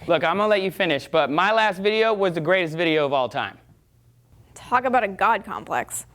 Look, I'm gonna let you finish, but my last video was the greatest video of all time. Talk about a God complex.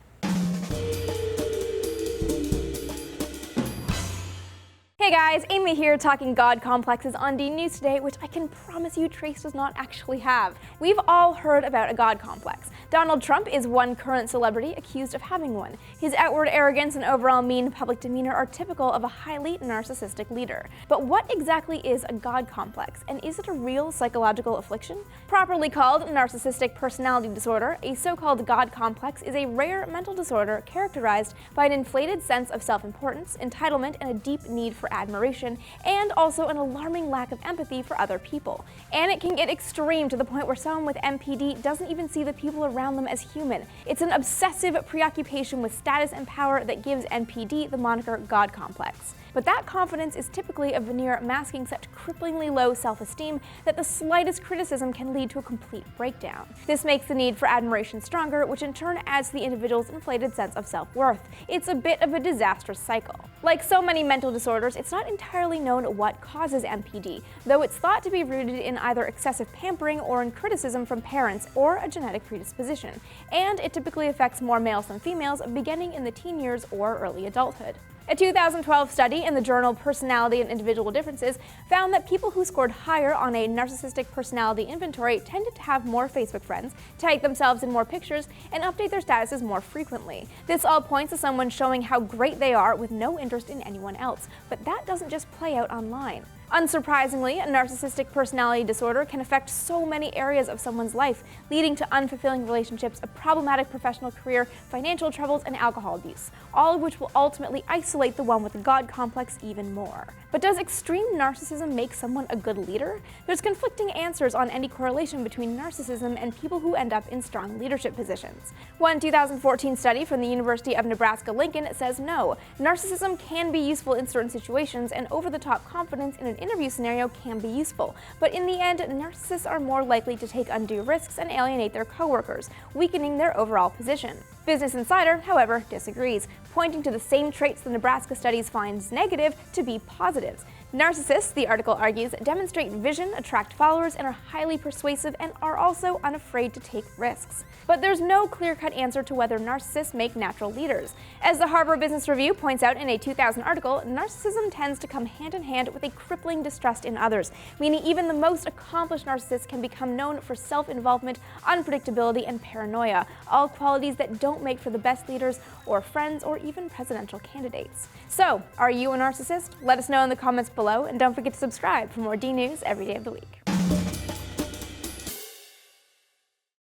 Hey guys, Amy here talking God complexes on DNews today, which I can promise you Trace does not actually have. We've all heard about a God complex. Donald Trump is one current celebrity accused of having one. His outward arrogance and overall mean public demeanor are typical of a highly narcissistic leader. But what exactly is a God complex, and is it a real psychological affliction? Properly called narcissistic personality disorder, a so-called God complex is a rare mental disorder characterized by an inflated sense of self-importance, entitlement, and a deep need for admiration, and also an alarming lack of empathy for other people. And it can get extreme to the point where someone with MPD doesn't even see the people around them as human. It's an obsessive preoccupation with status and power that gives NPD the moniker God complex. But that confidence is typically a veneer masking such cripplingly low self-esteem that the slightest criticism can lead to a complete breakdown. This makes the need for admiration stronger, which in turn adds to the individual's inflated sense of self-worth. It's a bit of a disastrous cycle. Like so many mental disorders, it's not entirely known what causes MPD, though it's thought to be rooted in either excessive pampering or in criticism from parents or a genetic predisposition. And it typically affects more males than females, beginning in the teen years or early adulthood. A 2012 study in the journal Personality and Individual Differences found that people who scored higher on a narcissistic personality inventory tended to have more Facebook friends, tag themselves in more pictures, and update their statuses more frequently. This all points to someone showing how great they are with no interest in anyone else. But that doesn't just play out online. Unsurprisingly, a narcissistic personality disorder can affect so many areas of someone's life, leading to unfulfilling relationships, a problematic professional career, financial troubles, and alcohol abuse, all of which will ultimately isolate the one with the God complex even more. But does extreme narcissism make someone a good leader? There's conflicting answers on any correlation between narcissism and people who end up in strong leadership positions. One 2014 study from the University of Nebraska-Lincoln says no, narcissism can be useful in certain situations, and over-the-top confidence in an interview scenario can be useful. But in the end, narcissists are more likely to take undue risks and alienate their coworkers, weakening their overall position. Business Insider, however, disagrees, pointing to the same traits the Nebraska studies finds negative to be positives. Narcissists, the article argues, demonstrate vision, attract followers, and are highly persuasive and are also unafraid to take risks. But there's no clear-cut answer to whether narcissists make natural leaders. As the Harvard Business Review points out in a 2000 article, narcissism tends to come hand-in-hand with a crippling distrust in others, meaning even the most accomplished narcissists can become known for self-involvement, unpredictability, and paranoia, all qualities that don't make for the best leaders or friends or even presidential candidates. So, are you a narcissist? Let us know in the comments below, and don't forget to subscribe for more DNews every day of the week.